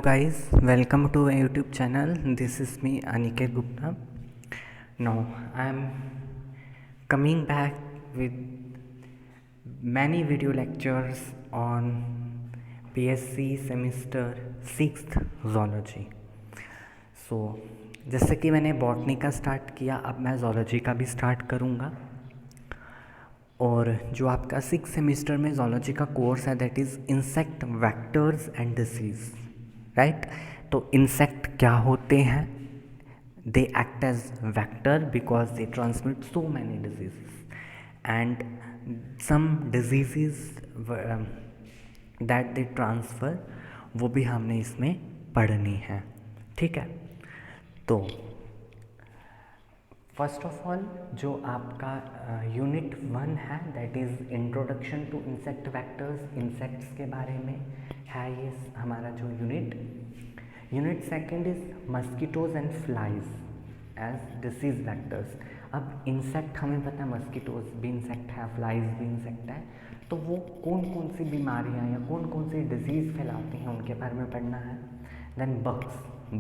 guys, welcome to my YouTube channel. This is me Aniket Gupta. Now I am coming back with many video lectures on PSC semester 6th zoology. So जैसे कि मैंने botany का start किया, अब मैं zoology का भी start करूँगा। और जो आपका 6 सेमेस्टर में जोलॉजी का कोर्स है that is insect vectors and disease, right. तो इंसेक्ट क्या होते हैं? They act as vector because they transmit so many disease and some disease that they transfer, वो भी हमने इसमें पढ़नी है, ठीक है। तो फर्स्ट ऑफ ऑल जो आपका यूनिट 1 है that is introduction to insect vectors, insects के बारे में है ये हमारा जो unit second is mosquitoes and flies as disease vectors. अब इंसेक्ट हमें पता है, मस्कीटोज भी इंसेक्ट है, फ्लाइज भी इंसेक्ट है, तो वो कौन कौन सी बीमारियाँ या कौन कौन सी डिजीज़ फैलाती हैं उनके बारे में पढ़ना है। देन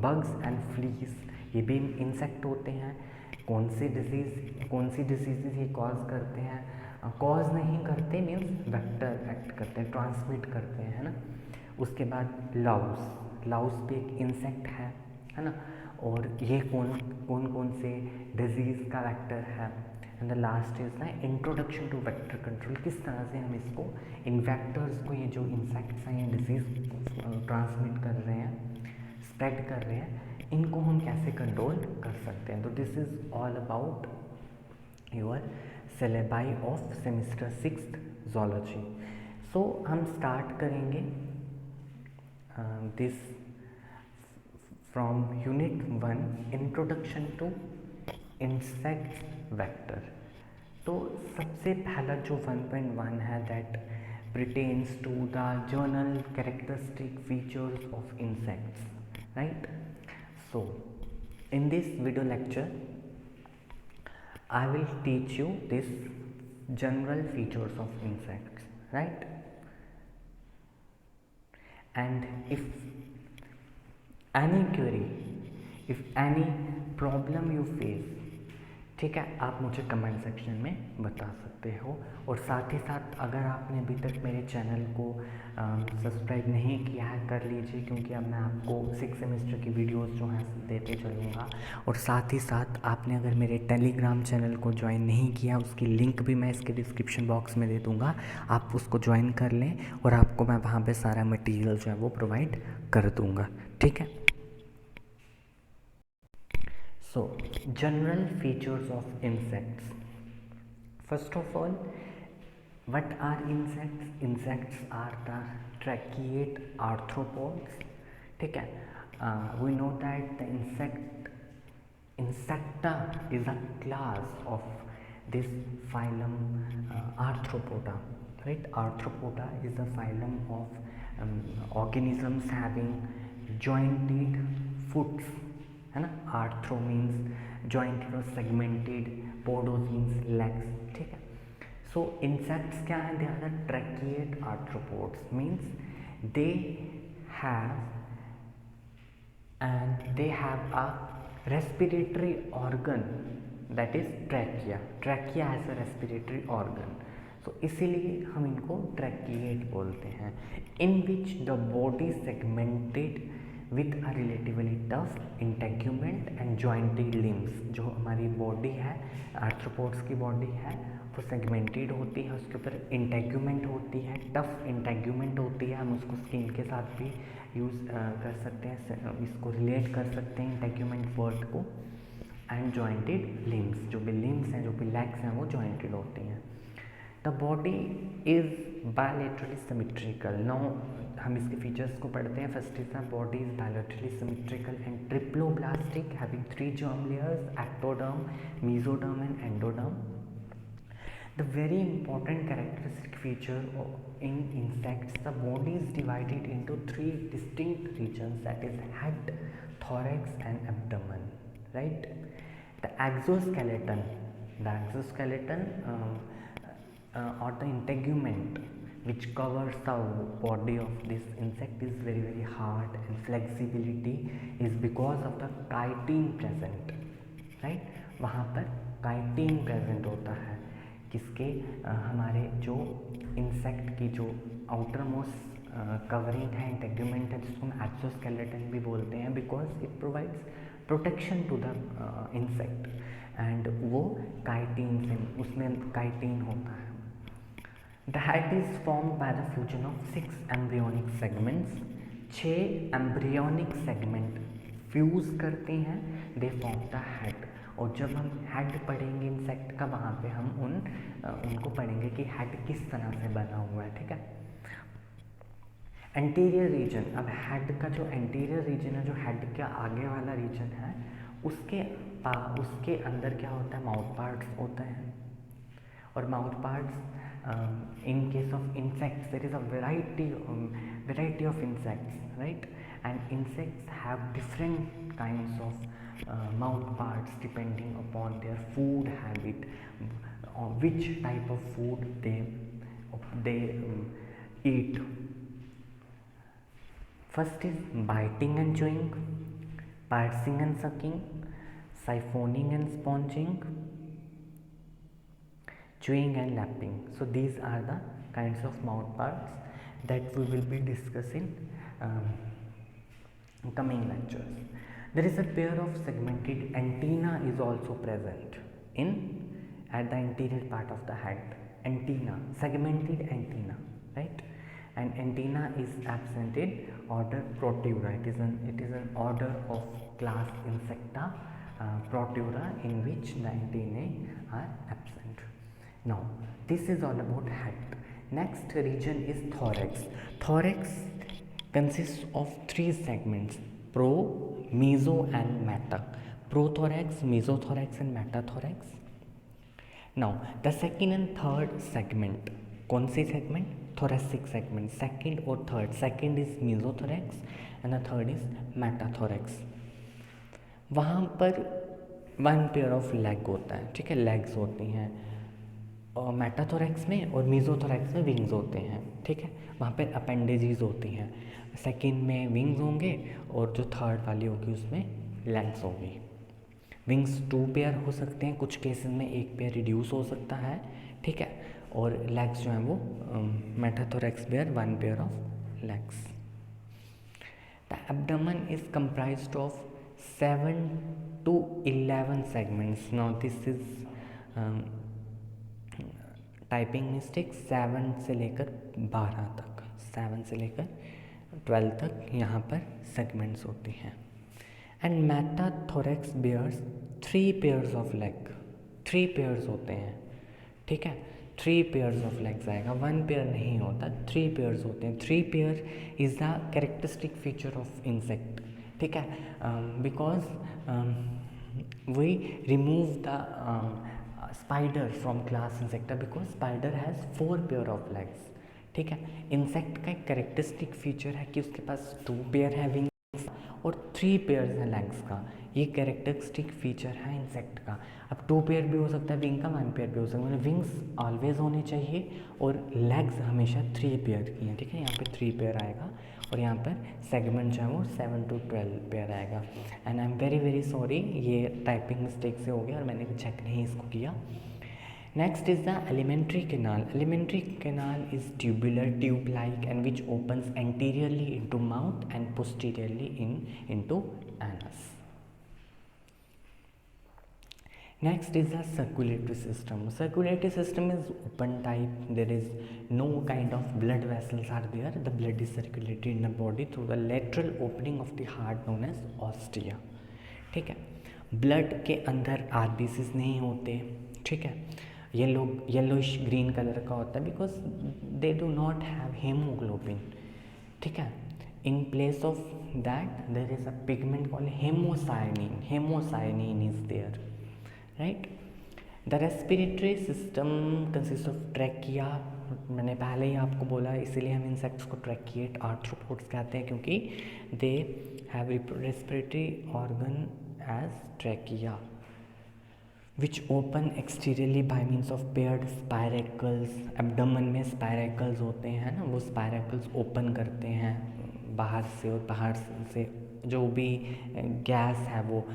बग्स एंड फ्लीज, ये भी इंसेक्ट होते हैं। कौन सी डिजीज़ ये कॉज करते हैं, कॉज नहीं करते मीन्स वेक्टर एक्ट करते हैं, ट्रांसमिट करते हैं, है ना। उसके बाद लाउस भी एक इंसेक्ट है ना। और ये कौन से डिजीज़ का वेक्टर है। एंड द लास्ट इज ना इंट्रोडक्शन टू वेक्टर कंट्रोल, किस तरह से हम इसको इन वेक्टर्स को, ये जो इंसेक्ट्स हैं ये डिजीज़ ट्रांसमिट कर रहे हैं, स्प्रेड कर रहे हैं, इनको हम कैसे कंट्रोल कर सकते हैं। तो this is all about your syllabi of semester 6 zoology. So हम स्टार्ट करेंगे this from unit 1 introduction to insect vector. तो सबसे पहला जो 1.1 है that pertains to the general characteristic features of insects, right? So in this video lecture I will teach you this general features of insects, right? And if any query, if any problem you face, ठीक है, आप मुझे comment section में बता सकते हो। और साथ ही साथ अगर आपने अभी तक मेरे चैनल को सब्सक्राइब नहीं किया है कर लीजिए, क्योंकि अब मैं आपको 6 सेमेस्टर की वीडियोस जो हैं देते चलूँगा। और साथ ही साथ आपने अगर मेरे टेलीग्राम चैनल को ज्वाइन नहीं किया, उसकी लिंक भी मैं इसके डिस्क्रिप्शन बॉक्स में दे दूँगा, आप उसको ज्वाइन कर लें और आपको मैं वहाँ पर सारा मटीरियल जो है वो प्रोवाइड कर दूँगा, ठीक है। So, general features of insects. First of all, what are insects? Insects are the tracheate arthropods. ठीक है, we know that the insecta is a class of this phylum Arthropoda. Right? Arthropoda is a phylum of organisms having jointed foots, है ना। Arthro means jointed और segmented, podos means legs, ठीक है। So insects क्या है? They are the tracheate arthropods, means they have a respiratory organ that is trachea has a respiratory organ. So इसीलिए हम इनको ट्रैकिएट बोलते हैं। In which the body segmented with a relatively tough integument and jointed limbs। जो हमारी body है, arthropods की body है, वो सेगमेंटेड होती है, उसके ऊपर इंटेग्यूमेंट होती है, टफ इंटेग्यूमेंट होती है। हम उसको स्किन के साथ भी यूज़ कर सकते हैं, इसको रिलेट कर सकते हैं इंटेग्यूमेंट वर्ड को। एंड जॉइंटेड लिम्स, जो भी लिम्स हैं, जो भी लेग्स हैं, वो जॉइंटेड होती हैं। The body is bilaterally symmetrical. Now हम इसके फीचर्स को पढ़ते हैं। First is the body is bilaterally symmetrical and triploblastic, having 3 germ layers, ectoderm, mesoderm and endoderm. The very important characteristic feature in insects, the body is divided into 3 distinct regions, that is head, thorax and abdomen, right? The exoskeleton or the integument which covers the body of this insect is very very hard and flexibility is because of the chitin present, right? वहाँ पर chitin present होता है किसके हमारे जो insect की जो outer most covering है इंटेग्यूमेंट है जिसको हम एक्सोस्केलेटन भी बोलते हैं because it provides protection to the insect and वो काइटिन से उसमें काइटिन होता है. The head is formed by the fusion of 6 embryonic segments. 6 embryonic segment fuse करते हैं, दे फॉर्म द हेड. और जब हम हेड पढ़ेंगे इंसेक्ट का वहाँ पे हम उनको पढ़ेंगे कि हेड किस तरह से बना हुआ है. ठीक है. एंटीरियर रीजन, अब हेड का जो एंटीरियर रीजन है जो हेड का आगे वाला रीजन है उसके अंदर क्या होता है, माउथ पार्ट्स होते हैं. और mouth parts in case of insects there is a variety of insects, right? And insects have different kinds of mouth parts depending upon their food habit, or which type of food they eat. First is biting and chewing, parsing and sucking, siphoning and sponging, chewing and lapping. So these are the kinds of mouth parts that we will be discussing coming lectures. There is a pair of segmented antenna is also present at the anterior part of the head. Antenna, segmented antenna, right? And antenna is absent in order Proteura. It is an order of class Insecta, Proteura, in which the antennae are absent. Now this is all about head. Next region is thorax. Thorax consists of 3 segments: pro, meso and meta. Prothorax, mesothorax and metathorax. Now the second and third segment, कौन सी segment? Thoracic segment. Second और third. Second is mesothorax and the third is metathorax. वहाँ पर 1 pair of leg होता है. ठीक है, legs होती हैं और मेटाथोरैक्स में, और मीजोथोरैक्स में विंग्स होते हैं. ठीक है, वहाँ पे अपेंडेजेस होती हैं. सेकंड में विंग्स होंगे और जो थर्ड वाली होगी उसमें लेग्स होगी. विंग्स 2 पेयर हो सकते हैं, कुछ केसेस में 1 पेयर रिड्यूस हो सकता है. ठीक है, और लेग्स जो हैं वो metathorax bear 1 pair of legs. The abdomen is comprised of 7 to 11 segments. Now this is typing mistake. 7 से लेकर 12 तक, 7 से लेकर 12 तक यहाँ पर सेगमेंट्स होती हैं. And metathorax bears 3 pairs of leg. 3 pairs होते हैं. ठीक है, 3 पेयर्स ऑफ लेग्स आएगा, 1 पेयर नहीं होता, 3 पेयर्स होते हैं. 3 pair is the characteristic feature of insect. ठीक है, because we remove the spider from class insecta because spider has 4 pair of legs. ठीक है, इंसेक्ट का एक कैरेक्टरिस्टिक फीचर है कि उसके पास 2 पेयर है विंग्स और 3 पेयर्स हैं लेग्स का. ये कैरेक्टरिस्टिक फीचर है इंसेक्ट का. अब 2 पेयर भी हो सकता है विंग का, 1 पेयर भी हो सकता है. मतलब विंग्स ऑलवेज होने चाहिए और लेग्स हमेशा 3 पेयर की हैं. ठीक है, यहाँ पे 3 पेयर आएगा और यहाँ पर सेगमेंट जो है वो 7 to 12 पेयर आएगा. And I am very very sorry, ये टाइपिंग मिस्टेक से हो गया और मैंने चेक नहीं इसको किया. Next is the alimentary canal. Alimentary canal is tubular, tube-like, and which opens anteriorly into mouth and posteriorly into anus. Next is the circulatory system. Circulatory system is open type. There is no kind of blood vessels are there. The blood is circulated in the body through the lateral opening of the heart known as ostia. ठीक है, blood के अंदर RBCs नहीं होते. ठीक है, yellowish green colour का होता है because they do not have haemoglobin. ठीक है, in place of that there is a pigment called haemocyanin. Haemocyanin is there, right. The respiratory system consist of trachea. मैंने पहले ही आपको बोला, इसीलिए हम इंसेक्ट्स को ट्रैकिएट आर्थ्रोपोड्स कहते हैं क्योंकि they have respiratory organ as trachea. Which open exteriorly by means of paired spiracles. Abdomen में स्पायरेकल्स होते हैं ना, वो स्पायरेकल्स ओपन करते हैं बाहर से, और बाहर से जो भी गैस है वो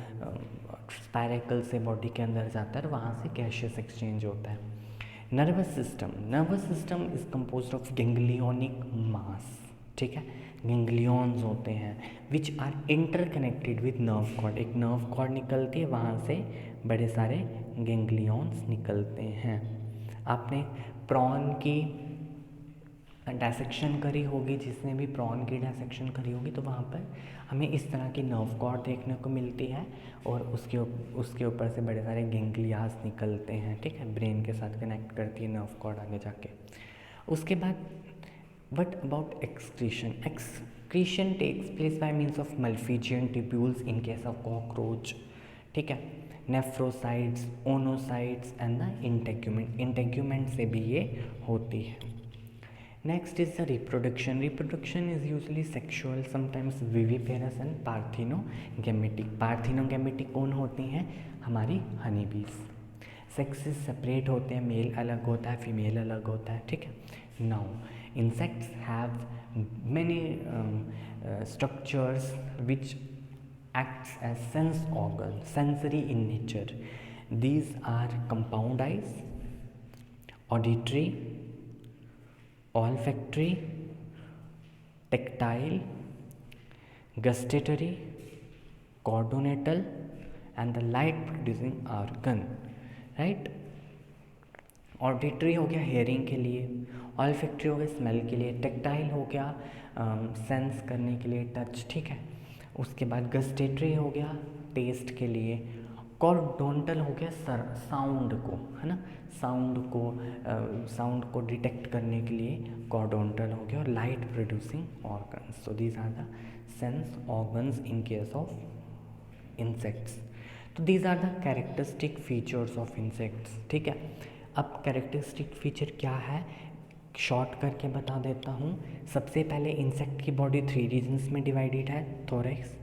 स्पायरेकल से बॉडी के अंदर जाता है और वहाँ से गैशियस एक्सचेंज होता है। Nervous system is composed of ganglionic mass, ठीक है, गैंग्लियंस होते हैं which are interconnected with nerve cord. एक नर्व कॉर्ड निकलती है, वहाँ से बड़े सारे गैंग्लियंस निकलते हैं। आपने प्रॉन की डायसेक्शन करी होगी, जिसने भी प्रॉन की डायसेक्शन करी होगी तो वहाँ पर हमें इस तरह की नर्व कॉर्ड देखने को मिलती है और उसके ऊपर से बड़े सारे गैंग्लियास निकलते हैं, ठीक है, ब्रेन के साथ कनेक्ट करती है नर्व कॉर्ड आगे जाके। उसके बाद what about excretion takes place by means of malpighian tubules in case of cockroach, ठीक है, nephrocytes, oenocytes and the integument से भी ये होती है। Next is the reproduction. Reproduction is usually sexual, sometimes viviparous and parthenogametic. Parthenogametic कौन होती हैं? हमारी honeybees. Sexes separate होते हैं, मेल अलग होता है, फीमेल अलग होता है, ठीक है। Now, insects have many structures which acts as sense organ, sensory in nature. These are compound eyes, auditory, olfactory, tactile, gustatory, chordonatal and the light producing organ, right? Auditory हो गया हेयरिंग के लिए, olfactory हो गया smell के लिए, tactile हो गया सेंस करने के लिए, टच, ठीक है। उसके बाद गस्टेटरी हो गया टेस्ट के लिए, कॉर्डोनटल हो गया साउंड को, है ना, साउंड को डिटेक्ट करने के लिए कॉर्डोनटल हो गया, और light producing organs. So these are the sense organs in case of insects. तो these are the characteristic features of insects, ठीक है। अब कैरेक्टरिस्टिक फीचर क्या है, शॉर्ट करके बता देता हूँ। सबसे पहले इंसेक्ट की बॉडी 3 रीजन्स में डिवाइडेड है, thorax,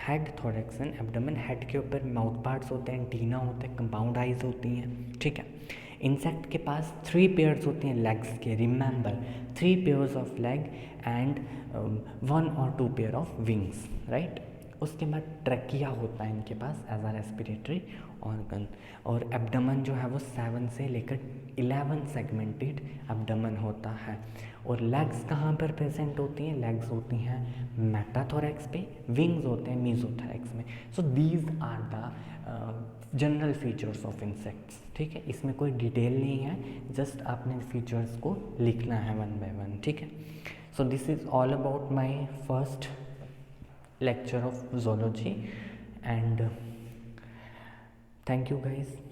head, thorax and abdomen. Head के ऊपर माउथ पार्ट्स होते हैं, एंटीना होते हैं, कंपाउंड आइज होती हैं, ठीक है। इंसेक्ट के पास 3 पेयर्स होती हैं लेग्स के, remember 3 pairs of leg and 1 or 2 pair of wings, right. उसके बाद ट्रैकिया होता है इनके पास एज आ रेस्पिरेटरी ऑर्गन, और एब्डोमेन जो है वो 7 से लेकर 11 सेगमेंटेड एब्डोमेन होता है। और लेग्स कहाँ पर प्रेजेंट होती हैं? लेग्स होती हैं मेटाथोरैक्स पे, विंग्स होते हैं मीजोथोरैक्स में। So these are the general features of insects, ठीक है। इसमें कोई डिटेल नहीं है, जस्ट आपने फीचर्स को लिखना है 1 by 1, ठीक है। So this is all about my first lecture of zoology, and thank you guys.